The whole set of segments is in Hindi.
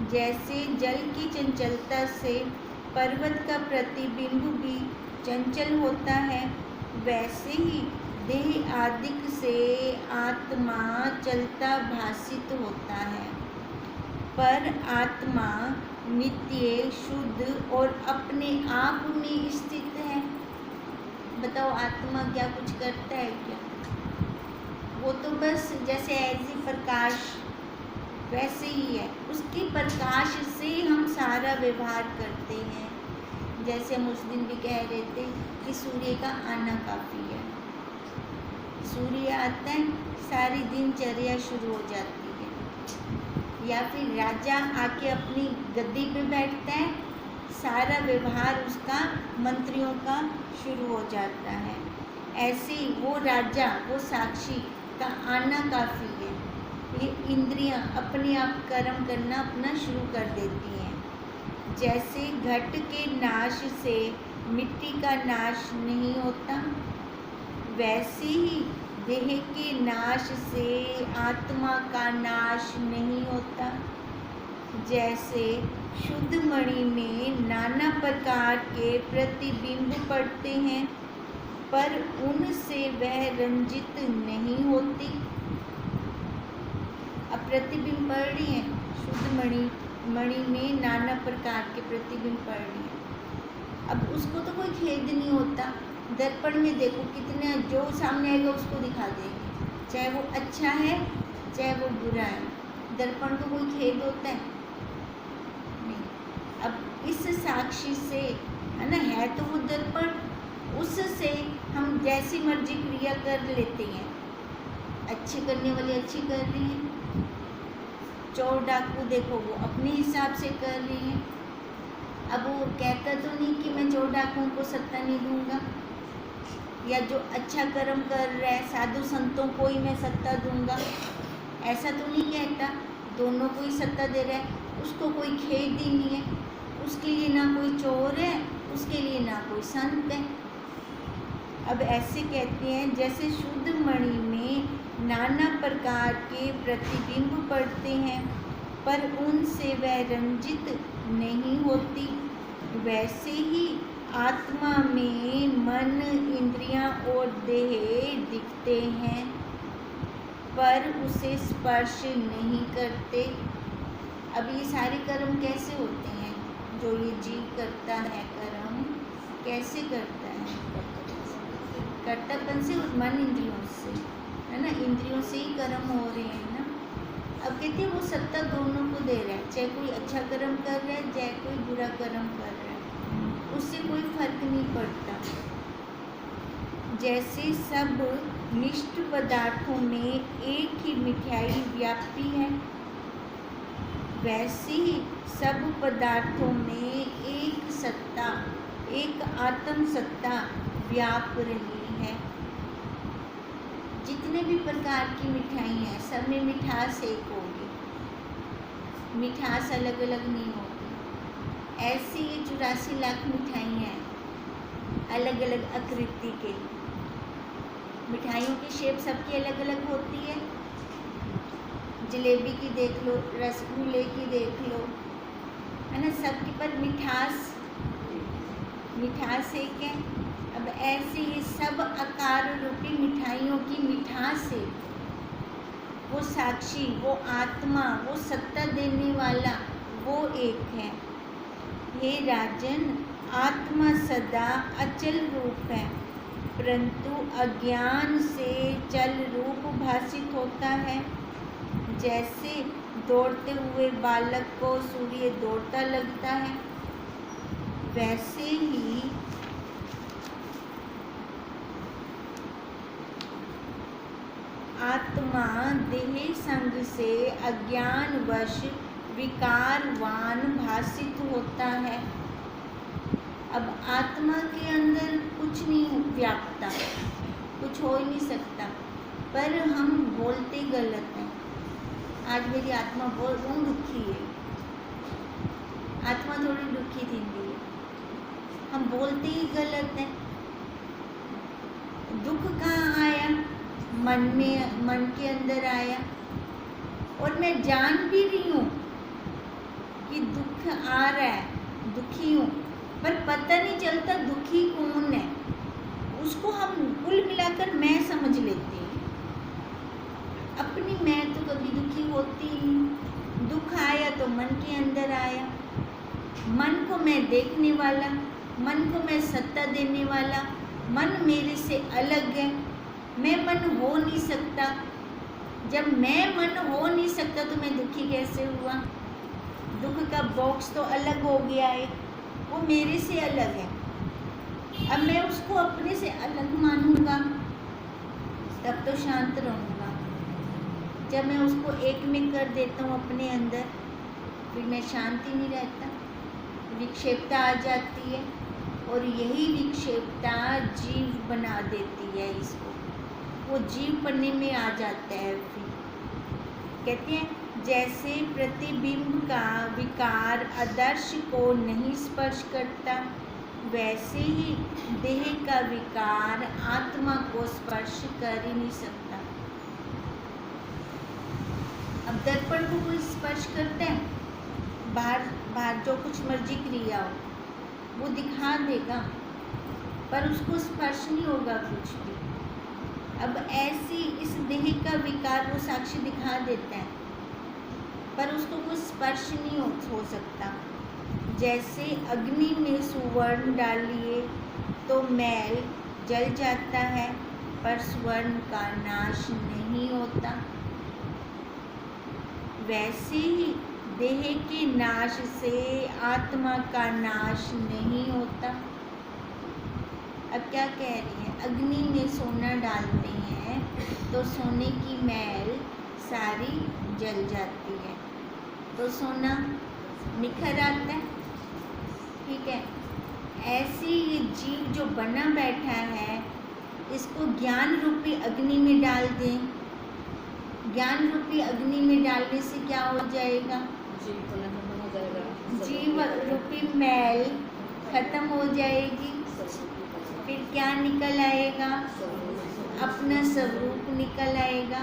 जैसे जल की चंचलता से पर्वत का प्रतिबिंब भी चंचल होता है, वैसे ही देह आदिक से आत्मा चलता भासित होता है। पर आत्मा नित्य, शुद्ध और अपने आप में स्थित है। बताओ, आत्मा क्या कुछ करता है क्या? वो तो बस जैसे ऐसी प्रकाश वैसे ही है। उसके प्रकाश से हम सारा व्यवहार करते हैं। जैसे हम उस दिन भी कह रहे थे कि सूर्य का आना काफ़ी है। सूर्य आता है, सारी दिनचर्या शुरू हो जाती है। या फिर राजा आके अपनी गद्दी पे बैठता है, सारा व्यवहार उसका मंत्रियों का शुरू हो जाता है। ऐसे ही वो राजा, वो साक्षी का आना काफ़ी है। ये इंद्रियां अपने आप कर्म करना अपना शुरू कर देती हैं। जैसे घट के नाश से मिट्टी का नाश नहीं होता, वैसे ही देह के नाश से आत्मा का नाश नहीं होता। जैसे शुद्ध मणि में नाना प्रकार के प्रतिबिंब पड़ते हैं, पर उनसे वह रंजित नहीं होती। अब प्रतिबिंब पड़ रही हैं, शुद्ध मणि में नाना प्रकार के प्रतिबिंब पड़ रही हैं। अब उसको तो कोई खेद नहीं होता। दर्पण में देखो, कितना जो सामने आएगा उसको दिखा देंगे, चाहे वो अच्छा है चाहे वो बुरा है। दर्पण को कोई खेद होता है? नहीं। अब इस साक्षी से, है ना, है तो वो दर्पण, उससे हम जैसी मर्जी क्रिया कर लेते हैं। अच्छी करने वाली अच्छी कर रही हैं, चोर डाकू देखो वो अपने हिसाब से कर रही हैं। अब वो कहता तो नहीं कि मैं चोर डाकुओं को सत्ता नहीं दूंगा, या जो अच्छा कर्म कर रहा है साधु संतों को ही मैं सत्ता दूंगा, ऐसा तो नहीं कहता। दोनों को ही सत्ता दे रहा है, उसको कोई खेद ही नहीं है। उसके लिए ना कोई चोर है, उसके लिए ना कोई संत है। अब ऐसे कहते हैं, जैसे शुद्ध मणि में नाना प्रकार के प्रतिबिंब पड़ते हैं, पर उनसे वह रंजित नहीं होती, वैसे ही आत्मा में मन, इंद्रियां और देह दिखते हैं, पर उसे स्पर्श नहीं करते। अब ये सारे कर्म कैसे होते हैं? जो ये जीव करता है कर्म, कैसे करता है? कर्तापन से और मन इंद्रियों से, है ना, इंद्रियों से ही कर्म हो रहे हैं ना। अब कहते हैं वो सत्ता दोनों को दे रहा है, चाहे कोई अच्छा कर्म कर रहा है चाहे कोई बुरा कर्म कर रहा है, उससे कोई फर्क नहीं पड़ता। जैसे सब मिष्ट पदार्थों में एक ही मिठाई व्यापी है, वैसे ही सब पदार्थों में एक सत्ता, एक आत्म सत्ता व्याप रही है। जितने भी प्रकार की मिठाई हैं, सब में मिठास एक होगी, मिठास अलग अलग नहीं होगी। ऐसी ये 84 लाख मिठाई हैं, अलग अलग आकृति के। मिठाइयों की शेप सबकी अलग अलग होती है। जलेबी की देख लो, रसगुल्ले की देख लो, है ना, सबके पर मिठास एक है। अब ऐसे ये सब आकार रूपी मिठाइयों की मिठास से वो साक्षी, वो आत्मा, वो सत्ता देने वाला वो एक है। हे राजन, आत्मा सदा अचल रूप है, परंतु अज्ञान से चल रूप भासित होता है। जैसे दौड़ते हुए बालक को सूर्य दौड़ता लगता है, वैसे ही आत्मा देह संग से अज्ञानवश विकारवान भासित होता है। अब आत्मा के अंदर कुछ नहीं व्यापता, कुछ हो ही नहीं सकता, पर हम बोलते गलत हैं। आज मेरी आत्मा बहुत दुखी है, आत्मा थोड़ी दुखी थी, हम बोलते ही गलत हैं। दुख कहाँ आया? मन के अंदर आया, और मैं जान भी रही हूँ दुख आ रहा है, दुखी हूँ, पर पता नहीं चलता दुखी कौन है। उसको हम कुल मिलाकर मैं समझ लेते हैं। अपनी मैं तो कभी दुखी होती नहीं। दुख आया तो मन के अंदर आया। मन को मैं देखने वाला, मन को मैं सत्ता देने वाला, मन मेरे से अलग है। मैं मन हो नहीं सकता। जब मैं मन हो नहीं सकता तो मैं दुखी कैसे हुआ? दुख का बॉक्स तो अलग हो गया है, वो मेरे से अलग है। अब मैं उसको अपने से अलग मानूंगा तब तो शांत रहूँगा। जब मैं उसको एक में कर देता हूँ अपने अंदर, फिर मैं शांति नहीं रहता, विक्षेपता आ जाती है। और यही विक्षेपता जीव बना देती है इसको, वो जीव बनने में आ जाता है। फिर कहते हैं जैसे प्रतिबिंब का विकार आदर्श को नहीं स्पर्श करता, वैसे ही देह का विकार आत्मा को स्पर्श कर ही नहीं सकता। अब दर्पण को कोई स्पर्श करता है, बाहर जो कुछ मर्जी क्रिया हो वो दिखा देगा, पर उसको स्पर्श नहीं होगा कुछ भी। अब ऐसी इस देह का विकार वो साक्षी दिखा देता है, पर उसको कुछ स्पर्श नहीं हो सकता। जैसे अग्नि में सुवर्ण डालिए तो मैल जल जाता है, पर स्वर्ण का नाश नहीं होता। वैसे ही देह के नाश से आत्मा का नाश नहीं होता। अब क्या कह रही है? अग्नि में सोना डालते हैं तो सोने की मैल सारी जल जाती है, तो सोना निखर आता है। ठीक है, ऐसी ये जीव जो बना बैठा है, इसको ज्ञान रूपी अग्नि में डाल दें। ज्ञान रूपी अग्नि में डालने से क्या हो जाएगा? जीव रूपी मैल खत्म हो जाएगी। फिर क्या निकल आएगा? अपना स्वरूप निकल आएगा।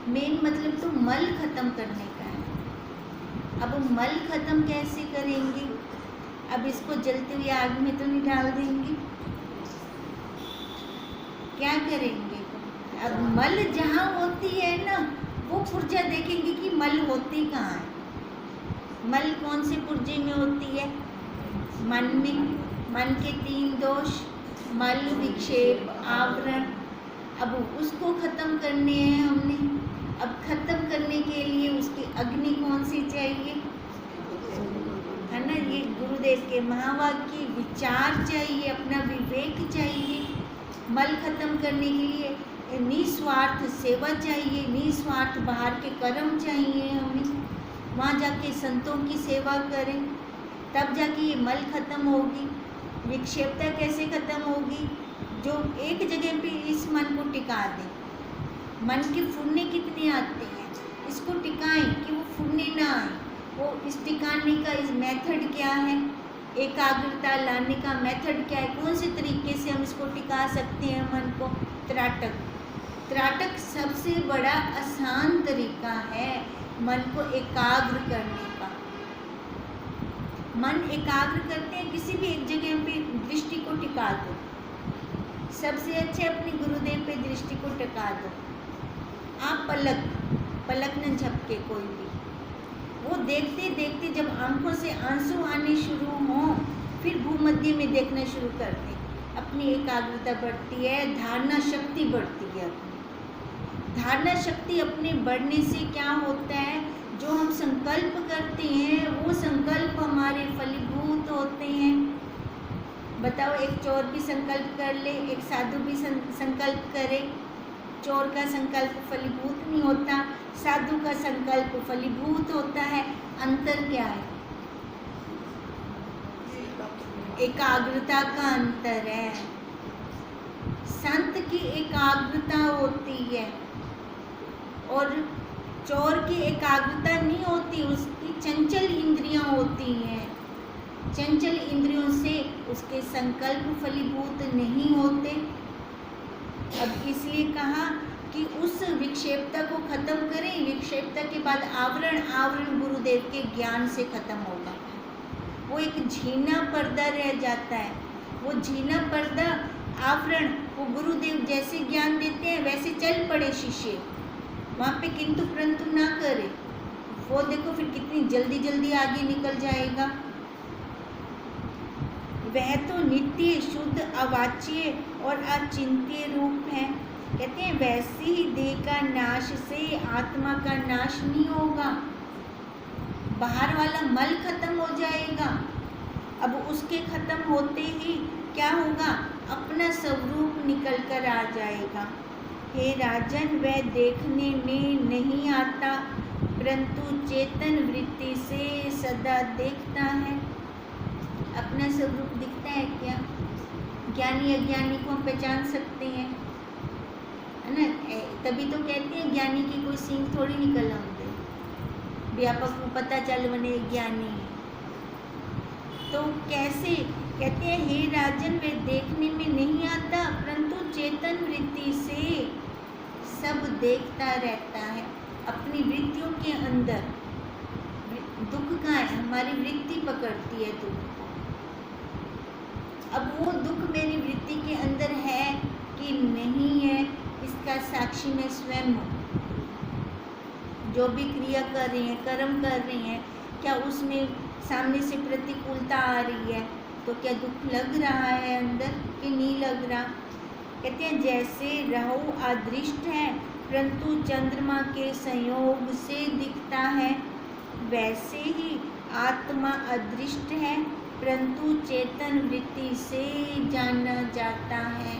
मेन मतलब तो मल खत्म करने का है। अब मल खत्म कैसे करेंगे? अब इसको जलते हुए आग में तो नहीं डाल देंगे, क्या करेंगे? अब मल जहाँ होती है ना, वो पुर्जा देखेंगे कि मल होती कहाँ है। मल कौन से पुर्जे में होती है? मन में। मन के 3 दोष, मल, विक्षेप, आवरण। अब उसको खत्म करने हैं हमने। अब खत्म करने के लिए उसकी अग्नि कौन सी चाहिए? है ना, ये गुरुदेव के महावाक्य विचार चाहिए, अपना विवेक चाहिए। मल खत्म करने के लिए निस्वार्थ सेवा चाहिए, निस्वार्थ बाहर के कर्म चाहिए। हमें वहाँ जाके संतों की सेवा करें, तब जाके ये मल खत्म होगी। विक्षेपता कैसे खत्म होगी? जो एक जगह पे इस मन को टिका दे। मन के फुरने कितने आते हैं, इसको टिकाएं कि वो फुरने ना आए। वो इस टिकाने का इस मेथड क्या है? एकाग्रता लाने का मेथड क्या है? कौन से तरीके से हम इसको टिका सकते हैं मन को? त्राटक। त्राटक सबसे बड़ा आसान तरीका है मन को एकाग्र करने का। मन एकाग्र करते हैं, किसी भी एक जगह पे दृष्टि को टिका दो। सबसे अच्छे अपने गुरुदेव पे दृष्टि को टिका दो। आप पलक न झपके कोई भी। वो देखते देखते जब आंखों से आंसू आने शुरू हों, फिर भूमध्य में देखना शुरू कर दें। अपनी एकाग्रता बढ़ती है, धारणा शक्ति बढ़ती है। धारणा शक्ति अपने बढ़ने से क्या होता है? जो हम संकल्प करते हैं वो संकल्प हमारे फलीभूत होते हैं। बताओ, एक चोर भी संकल्प कर ले, एक साधु भी संकल्प करे, चोर का संकल्प फलीभूत नहीं होता, साधु का संकल्प फलीभूत होता है। अंतर क्या है? एकाग्रता का अंतर है। संत की एकाग्रता होती है और चोर की एकाग्रता नहीं होती, उसकी चंचल इंद्रियां होती हैं। चंचल इंद्रियों से उसके संकल्प फलीभूत नहीं होते। अब इसलिए कहा कि उस विक्षेपता को खत्म करें। विक्षेपता के बाद आवरण, आवरण गुरुदेव के ज्ञान से खत्म होगा। वो एक झीना पर्दा रह जाता है। वो झीना पर्दा, आवरण, वो गुरुदेव जैसे ज्ञान देते हैं वैसे चल पड़े शिष्य, वहाँ पे किंतु परंतु ना करे। वो देखो फिर कितनी जल्दी जल्दी आगे निकल जाएगा। वह तो नित्य, शुद्ध, अवाच्य और अचिंत्य रूप है। कहते हैं वैसे ही देह का नाश से आत्मा का नाश नहीं होगा। बाहर वाला मल खत्म हो जाएगा। अब उसके खत्म होते ही क्या होगा, अपना स्वरूप निकल कर आ जाएगा। हे राजन, वह देखने में नहीं आता परंतु चेतन वृत्ति से सदा देखता है। अपना स्वरूप दिखता है क्या? ज्ञानी अज्ञानी को हम पहचान सकते हैं, है ना? तभी तो कहते हैं ज्ञानी की कोई सींग थोड़ी निकल आते, व्यापक को पता चल बने ज्ञानी। तो कैसे? कहते हैं हे राजन, वे देखने में नहीं आता परंतु चेतन वृत्ति से सब देखता रहता है। अपनी वृत्तियों के अंदर दुख का है, हमारी वृत्ति पकड़ती है दुख को। अब वो दुख मेरी वृत्ति के अंदर है कि नहीं है, इसका साक्षी मैं स्वयं हूँ। जो भी क्रिया कर रही हैं, कर्म कर रही हैं, क्या उसमें सामने से प्रतिकूलता आ रही है तो क्या दुख लग रहा है अंदर कि नहीं लग रहा? कहते हैं जैसे राहु अदृष्ट है परंतु चंद्रमा के संयोग से दिखता है, वैसे ही आत्मा अदृष्ट है परंतु चेतन वृत्ति से जाना जाता है।